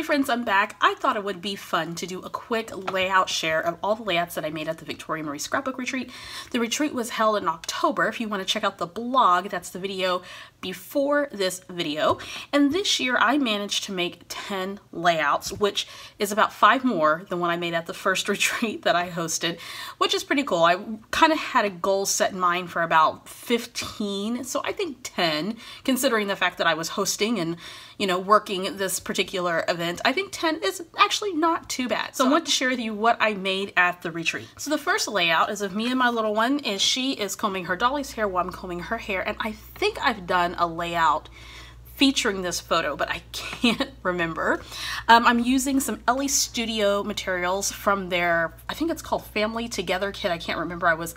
Hey friends, I'm back. I thought it would be fun to do a quick layout share of all the layouts that I made at the Victoria Marie Scrapbook Retreat. The retreat was held in October. If you want to check out the blog, that's the video before this video. And this year I managed to make 10 layouts, which is about 5 more than what I made at the first retreat that I hosted, which is pretty cool. I kind of had a goal set in mind for about 15, so I think 10, considering the fact that I was hosting and, you know, working this particular event. I think 10 is actually not too bad. So I want to share with you what I made at the retreat. So the first layout is of me and my little one, and she is combing her dolly's hair while I'm combing her hair, and I think I've done a layout featuring this photo, but I can't remember. I'm using some LE Studio materials from their, I think it's called Family Together kit. I can't remember. I was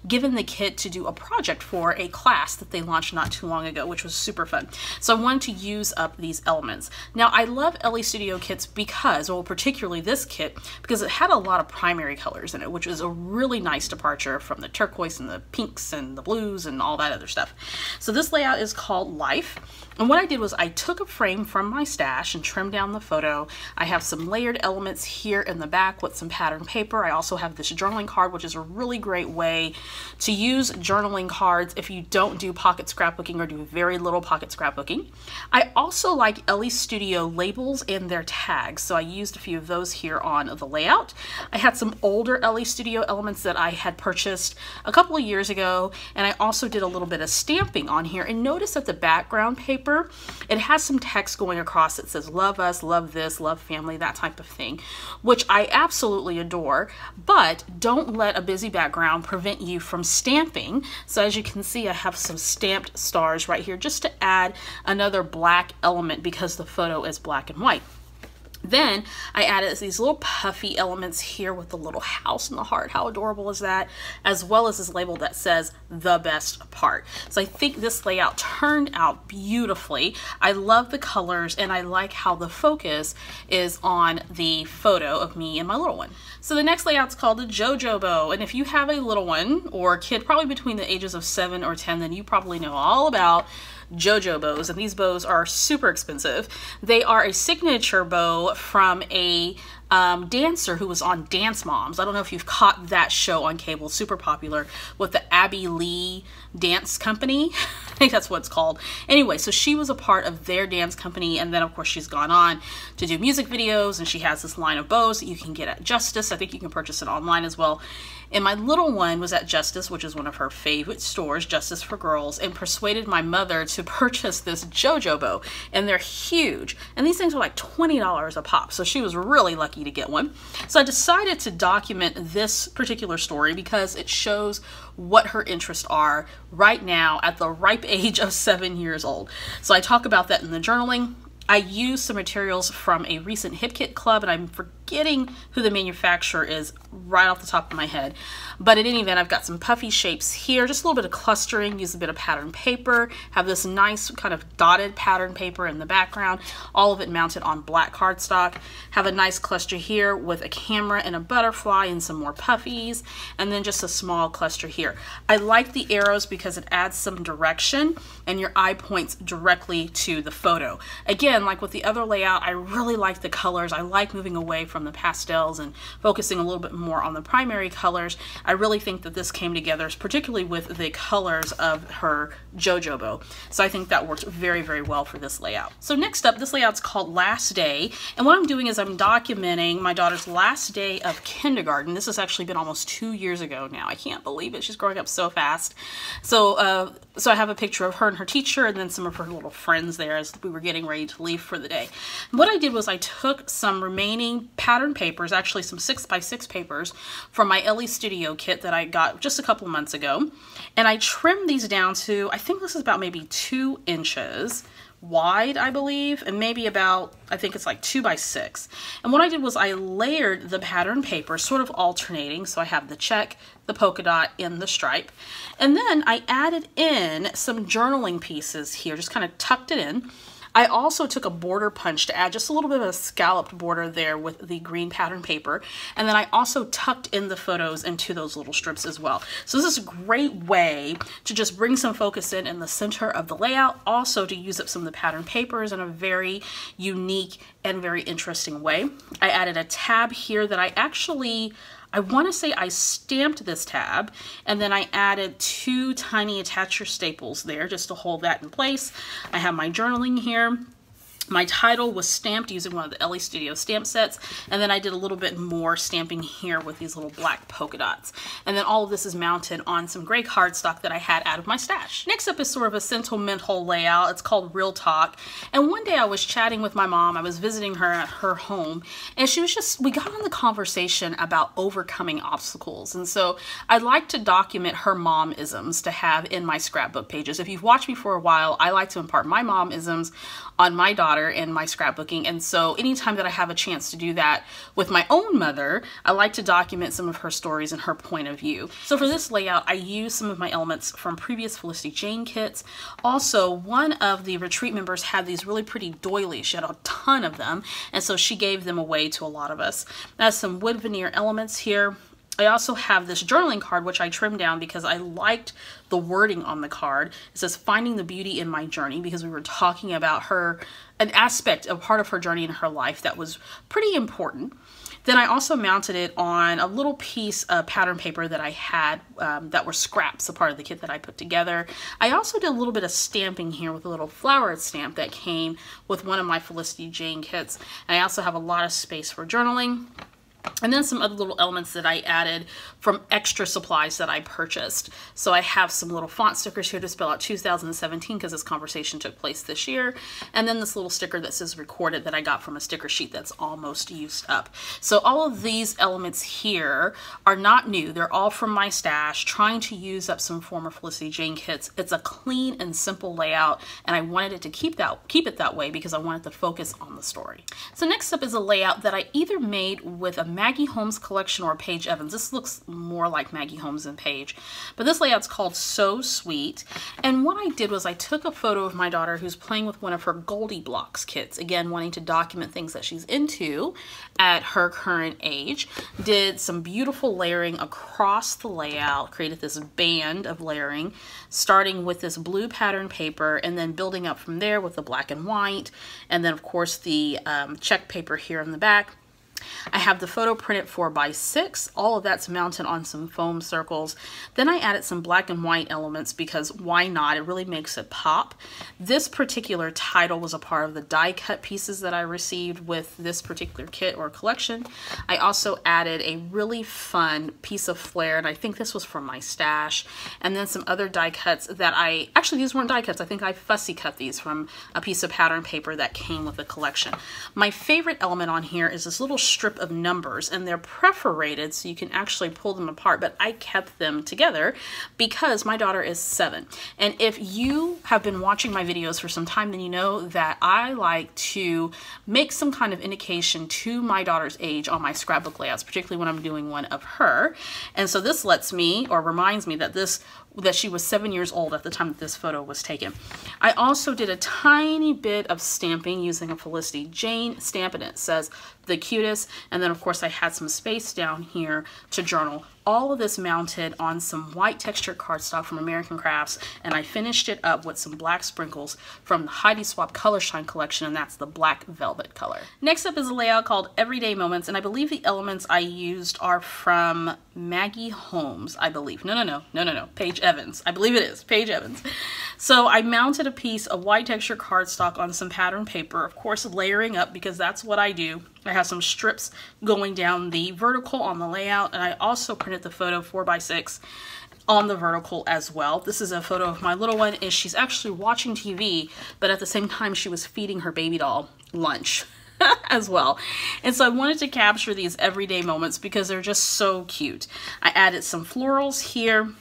given the kit to do a project for a class that they launched not too long ago, which was super fun. So I wanted to use up these elements. Now I love LE Studio kits because, well, particularly this kit, because it had a lot of primary colors in it, which was a really nice departure from the turquoise and the pinks and the blues and all that other stuff. So this layout is called Life. And what I did was I took a frame from my stash and trimmed down the photo. I have some layered elements here in the back with some pattern paper. I also have this journaling card, which is a really great way to use journaling cards if you don't do pocket scrapbooking or do very little pocket scrapbooking. I also like LE Studio labels and their tags, so I used a few of those here on the layout. I had some older LE Studio elements that I had purchased a couple of years ago, and I also did a little bit of stamping on here. And notice that the background paper, it has some text going across that says love us, love this, love family, that type of thing, which I absolutely adore. But don't let a busy background prevent you from stamping. So as you can see, I have some stamped stars right here just to add another black element because the photo is black and white. Then I added these little puffy elements here with the little house and the heart. How adorable is that? As well as this label that says the best part. So I think this layout turned out beautifully. I love the colors and I like how the focus is on the photo of me and my little one. So the next layout's called the JoJo bow. And if you have a little one or a kid probably between the ages of 7 or 10, then you probably know all about JoJo bows, and these bows are super expensive. They are a signature bow from a dancer who was on Dance Moms. I don't know if you've caught that show on cable, super popular, with the Abby Lee dance company. I think that's what it's called. Anyway, so she was a part of their dance company, and then of course she's gone on to do music videos, and she has this line of bows that you can get at Justice. I think you can purchase it online as well. And my little one was at Justice, which is one of her favorite stores, Justice for Girls, and persuaded my mother to purchase this JoJo bow. And they're huge. And these things are like $20 a pop. So she was really lucky to get one. So I decided to document this particular story because it shows what her interests are right now at the ripe age of 7 years old. So I talk about that in the journaling. I used some materials from a recent Hip Kit Club, and I'm forgetting who the manufacturer is right off the top of my head. But in any event, I've got some puffy shapes here, just a little bit of clustering, use a bit of pattern paper, have this nice kind of dotted pattern paper in the background, all of it mounted on black cardstock. Have a nice cluster here with a camera and a butterfly and some more puffies, and then just a small cluster here. I like the arrows because it adds some direction and your eye points directly to the photo. Again, like with the other layout, I really like the colors. I like moving away from the pastels and focusing a little bit more on the primary colors. I really think that this came together, particularly with the colors of her JoJo bow. So I think that worked very, very well for this layout. So next up, this layout's called Last Day. And what I'm doing is I'm documenting my daughter's last day of kindergarten. This has actually been almost 2 years ago now. I can't believe it. She's growing up so fast. So, so I have a picture of her and her teacher and then some of her little friends there as we were getting ready to leave for the day. And what I did was I took some remaining pattern papers, actually some 6x6 papers from my LE Studio kit that I got just a couple months ago, and I trimmed these down to, I think this is about maybe 2 inches wide, I believe, and maybe about, I think it's like 2x6. And what I did was I layered the pattern paper, sort of alternating, so I have the check, the polka dot, and the stripe. And then I added in some journaling pieces here, just kind of tucked it in. I also took a border punch to add just a little bit of a scalloped border there with the green pattern paper. And then I also tucked in the photos into those little strips as well. So this is a great way to just bring some focus in the center of the layout, also to use up some of the pattern papers in a very unique and very interesting way. I added a tab here that I want to say I stamped this tab, and then I added 2 tiny attacher staples there just to hold that in place. I have my journaling here. My title was stamped using one of the LA Studio stamp sets, and then I did a little bit more stamping here with these little black polka dots. And then all of this is mounted on some gray cardstock that I had out of my stash. Next up is sort of a sentimental layout. It's called Real Talk. And one day I was chatting with my mom. I was visiting her at her home, and we got on the conversation about overcoming obstacles. And so I'd like to document her mom-isms to have in my scrapbook pages. If you've watched me for a while, I like to impart my mom-isms on my daughter in my scrapbooking, and so anytime that I have a chance to do that with my own mother, I like to document some of her stories and her point of view. So for this layout, I used some of my elements from previous Felicity Jane kits. Also, one of the retreat members had these really pretty doilies. She had a ton of them, and so she gave them away to a lot of us. That's some wood veneer elements here. I also have this journaling card, which I trimmed down because I liked the wording on the card. It says, "Finding the beauty in my journey," because we were talking about an aspect, a part of her journey in her life that was pretty important. Then I also mounted it on a little piece of pattern paper that I had that were scraps, a part of the kit that I put together. I also did a little bit of stamping here with a little flowered stamp that came with one of my Felicity Jane kits. And I also have a lot of space for journaling. And then some other little elements that I added from extra supplies that I purchased. So I have some little font stickers here to spell out 2017 because this conversation took place this year. And then this little sticker that says recorded that I got from a sticker sheet that's almost used up. So all of these elements here are not new. They're all from my stash, trying to use up some former Felicity Jane kits. It's a clean and simple layout, and I wanted it to keep it that way because I wanted to focus on the story. So next up is a layout that I either made with a Maggie Holmes collection or Paige Evans. This looks more like Maggie Holmes than Paige, but this layout's called So Sweet. And what I did was I took a photo of my daughter who's playing with one of her Goldie Blocks kits, again wanting to document things that she's into at her current age. Did some beautiful layering across the layout, created this band of layering, starting with this blue pattern paper and then building up from there with the black and white, and then of course the check paper here in the back. I have the photo printed 4x6. All of that's mounted on some foam circles. Then I added some black and white elements because why not? It really makes it pop. This particular title was a part of the die cut pieces that I received with this particular kit or collection. I also added a really fun piece of flair, and I think this was from my stash, and then some other die cuts that actually these weren't die cuts. I think I fussy cut these from a piece of pattern paper that came with the collection. My favorite element on here is this little strip of numbers, and they're perforated so you can actually pull them apart, but I kept them together because my daughter is 7. And if you have been watching my videos for some time, then you know that I like to make some kind of indication to my daughter's age on my scrapbook layouts, particularly when I'm doing one of her. And so this lets me, or reminds me, that she was 7 years old at the time that this photo was taken. I also did a tiny bit of stamping using a Felicity Jane stamp, and it says "the cutest," and then of course I had some space down here to journal. All of this mounted on some white textured cardstock from American Crafts, and I finished it up with some black sprinkles from the Heidi Swapp Color Shine collection, and that's the black velvet color. Next up is a layout called Everyday Moments, and I believe the elements I used are from Maggie Holmes, I believe. No, Paige Evans. I believe it is Paige Evans. So I mounted a piece of white texture cardstock on some pattern paper, of course layering up because that's what I do. I have some strips going down the vertical on the layout, and I also printed the photo 4x6 on the vertical as well. This is a photo of my little one, and she's actually watching TV, but at the same time she was feeding her baby doll lunch as well. And so I wanted to capture these everyday moments because they're just so cute. I added some florals here,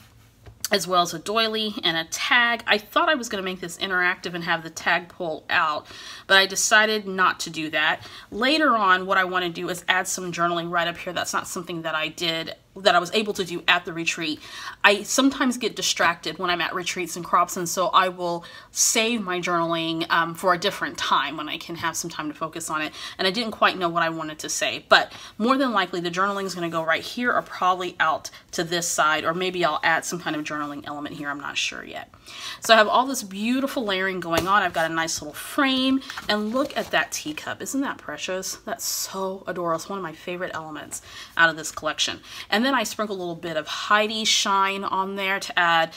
as well as a doily and a tag. I thought I was going to make this interactive and have the tag pull out, but I decided not to do that. Later on, what I want to do is add some journaling right up here. That's not something that I did that I was able to do at the retreat. I sometimes get distracted when I'm at retreats and crops, and so I will save my journaling for a different time when I can have some time to focus on it. And I didn't quite know what I wanted to say, but more than likely the journaling is going to go right here or probably out to this side, or maybe I'll add some kind of journaling element here. I'm not sure yet. So I have all this beautiful layering going on. I've got a nice little frame, and look at that teacup. Isn't that precious? That's so adorable. It's one of my favorite elements out of this collection. And then I sprinkle a little bit of Heidi Shine on there to add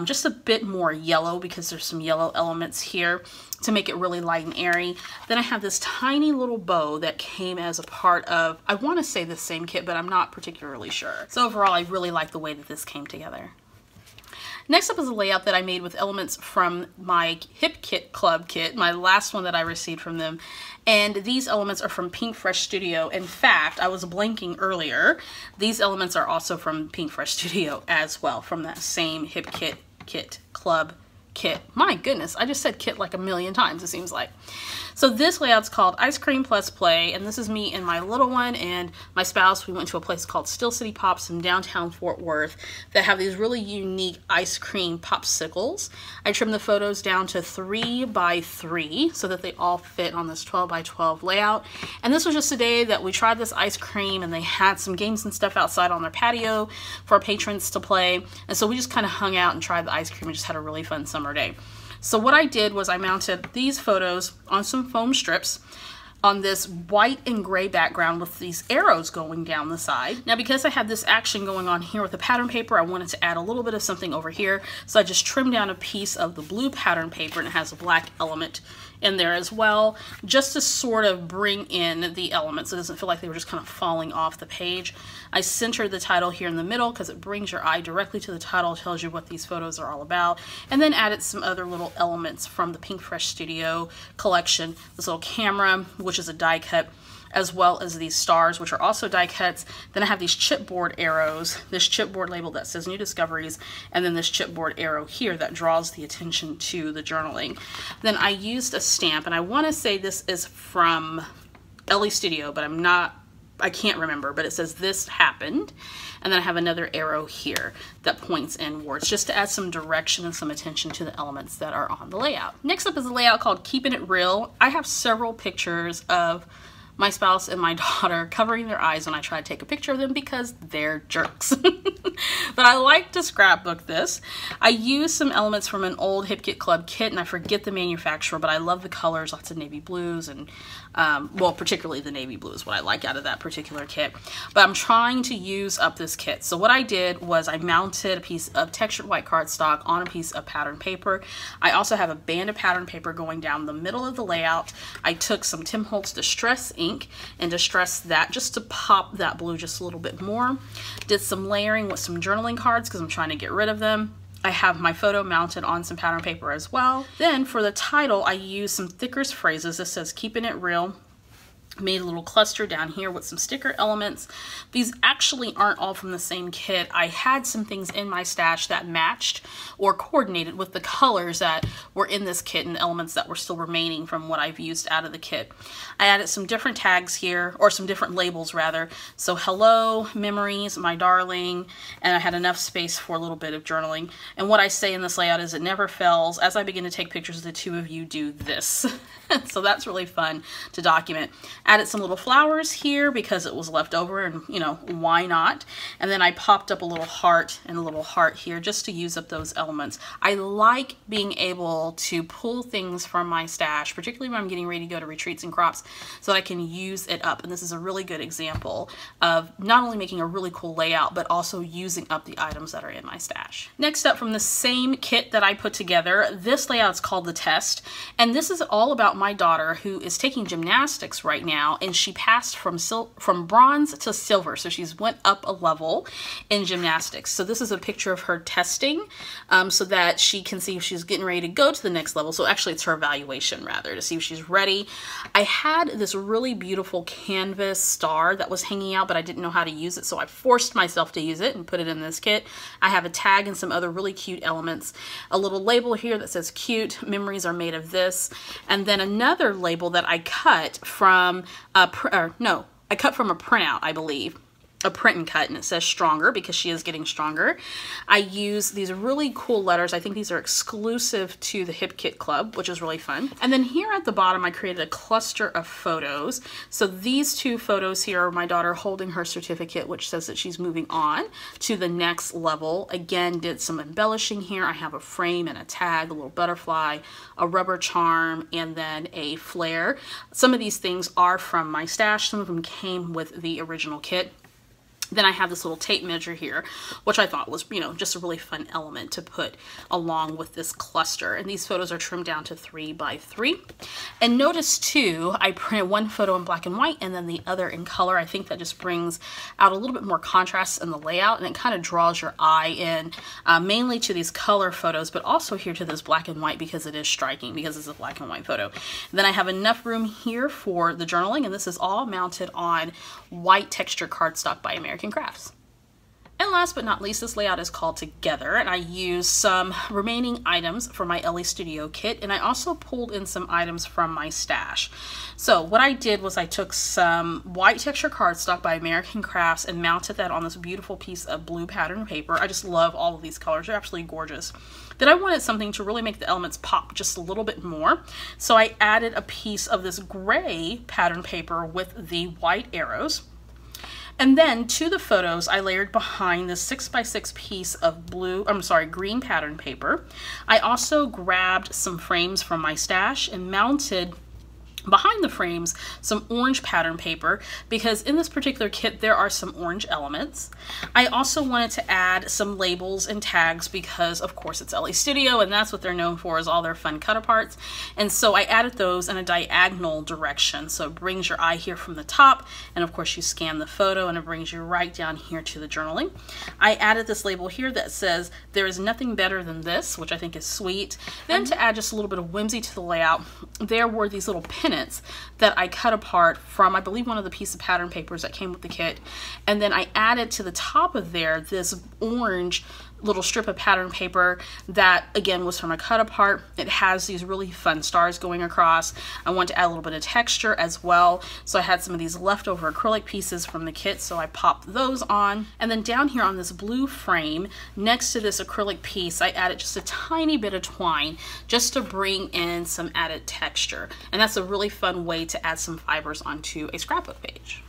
just a bit more yellow, because there's some yellow elements here to make it really light and airy. Then I have this tiny little bow that came as a part of, I want to say the same kit, but I'm not particularly sure. So overall, I really like the way that this came together. Next up is a layout that I made with elements from my Hip Kit Club kit, my last one that I received from them. And these elements are from Pink Fresh Studio. In fact, I was blanking earlier. These elements are also from Pink Fresh Studio as well, from that same Hip Kit Club kit. My goodness, I just said kit like a million times, it seems like. So this layout's called Ice Cream Plus Play, and this is me and my little one and my spouse. We went to a place called Still City Pops in downtown Fort Worth that have these really unique ice cream popsicles. I trimmed the photos down to 3 by 3 so that they all fit on this 12 by 12 layout. And this was just a day that we tried this ice cream, and they had some games and stuff outside on their patio for our patrons to play. And so we just kind of hung out and tried the ice cream and just had a really fun summer day. So what I did was I mounted these photos on some foam strips on this white and gray background with these arrows going down the side. Now, because I had this action going on here with the pattern paper, I wanted to add a little bit of something over here. So I just trimmed down a piece of the blue pattern paper, and it has a black element in there as well, just to sort of bring in the elements. It doesn't feel like they were just kind of falling off the page. I centered the title here in the middle because it brings your eye directly to the title, tells you what these photos are all about, and then added some other little elements from the Pink Fresh Studio collection. This little camera, which is a die cut, as well as these stars, which are also die cuts. Then I have these chipboard arrows, this chipboard label that says New Discoveries, and then this chipboard arrow here that draws the attention to the journaling. Then I used a stamp, and I want to say this is from Ellie Studio, but I can't remember, but it says This Happened. And then I have another arrow here that points inwards, just to add some direction and some attention to the elements that are on the layout. Next up is a layout called Keeping It Real. I have several pictures of my spouse and my daughter covering their eyes when I try to take a picture of them because they're jerks. But I like to scrapbook this. I used some elements from an old Hip Kit Club kit, and I forget the manufacturer, but I love the colors, lots of navy blues, and well, particularly the navy blue is what I like out of that particular kit. But I'm trying to use up this kit. So what I did was I mounted a piece of textured white cardstock on a piece of pattern paper. I also have a band of pattern paper going down the middle of the layout. I took some Tim Holtz Distress ink and distressed that just to pop that blue just a little bit more. Did some layering with some journaling cards because I'm trying to get rid of them. I have my photo mounted on some pattern paper as well. Then for the title, I used some thicker phrases. This says Keeping It Real. Made a little cluster down here with some sticker elements. These actually aren't all from the same kit. I had some things in my stash that matched or coordinated with the colors that were in this kit and elements that were still remaining from what I've used out of the kit. I added some different tags here, or some different labels rather. So hello, memories, my darling, and I had enough space for a little bit of journaling. And what I say in this layout is it never fails. As I begin to take pictures, the two of you do this. So that's really fun to document. Added some little flowers here because it was left over, and you know, why not? And then I popped up a little heart and a little heart here just to use up those elements. I like being able to pull things from my stash, particularly when I'm getting ready to go to retreats and crops, so that I can use it up. And this is a really good example of not only making a really cool layout, but also using up the items that are in my stash. Next up, from the same kit that I put together, this layout is called The Test. And this is all about my daughter who is taking gymnastics right now, and she passed from bronze to silver. So she's went up a level in gymnastics. So this is a picture of her testing so that she can see if she's getting ready to go to the next level. So actually it's her evaluation rather, to see if she's ready. I had this really beautiful canvas star that was hanging out, but I didn't know how to use it. So I forced myself to use it and put it in this kit. I have a tag and some other really cute elements. A little label here that says cute, memories are made of this. And then another label that I cut from a printout, I believe, a print and cut, and it says stronger because she is getting stronger. I use these really cool letters. I think these are exclusive to the Hip Kit Club, which is really fun. And then here at the bottom, I created a cluster of photos. So these two photos here are my daughter holding her certificate, which says that she's moving on to the next level. Again, did some embellishing here. I have a frame and a tag, a little butterfly, a rubber charm, and then a flare. Some of these things are from my stash. Some of them came with the original kit. Then I have this little tape measure here, which I thought was, you know, just a really fun element to put along with this cluster. And these photos are trimmed down to 3 by 3. And notice too, I printed one photo in black and white and then the other in color. I think that just brings out a little bit more contrast in the layout, and it kind of draws your eye in, mainly to these color photos, but also here to this black and white because it is striking because it's a black and white photo. And then I have enough room here for the journaling, and this is all mounted on white texture cardstock by American Crafts. And last but not least, this layout is called Together, and I used some remaining items for my Ellie Studio kit, and I also pulled in some items from my stash. So what I did was I took some white texture cardstock by American Crafts and mounted that on this beautiful piece of blue pattern paper. I just love all of these colors. They're absolutely gorgeous. Then I wanted something to really make the elements pop just a little bit more. So I added a piece of this gray pattern paper with the white arrows. And then to the photos, I layered behind this 6 by 6 piece of green pattern paper. I also grabbed some frames from my stash and mounted behind the frames some orange pattern paper because in this particular kit there are some orange elements. I also wanted to add some labels and tags because of course it's Ellie Studio and that's what they're known for, is all their fun cut aparts. And so I added those in a diagonal direction, so it brings your eye here from the top, and of course you scan the photo and it brings you right down here to the journaling. I added this label here that says there is nothing better than this, which I think is sweet. Then to add just a little bit of whimsy to the layout, there were these little pennants that I cut apart from, I believe, one of the piece of pattern papers that came with the kit. And then I added to the top of there this orange little strip of pattern paper that again was from a cut apart. It has these really fun stars going across. I want to add a little bit of texture as well, so I had some of these leftover acrylic pieces from the kit, so I popped those on. And then down here on this blue frame next to this acrylic piece, I added just a tiny bit of twine just to bring in some added texture, and that's a really fun way to add some fibers onto a scrapbook page.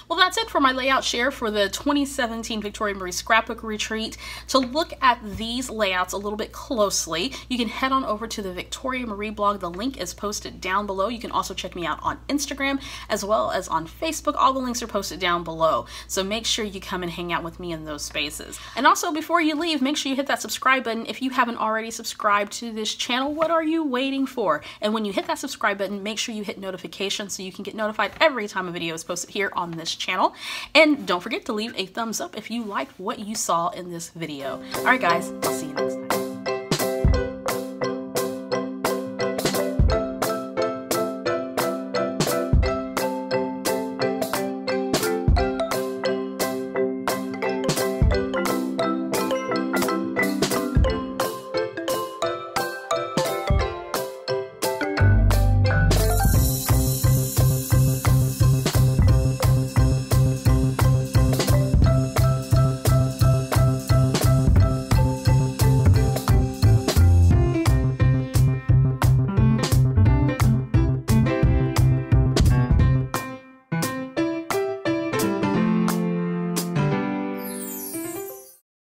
Well, that's it for my layout share for the 2017 Victoria Marie Scrapbook Retreat. To look at these layouts a little bit closely, you can head on over to the Victoria Marie blog. The link is posted down below. You can also check me out on Instagram as well as on Facebook. All the links are posted down below, so make sure you come and hang out with me in those spaces. And also, before you leave, make sure you hit that subscribe button. If you haven't already subscribed to this channel, what are you waiting for? And when you hit that subscribe button, make sure you hit notifications so you can get notified every time a video is posted here on this channel. And don't forget to leave a thumbs up if you liked what you saw in this video. All right, guys.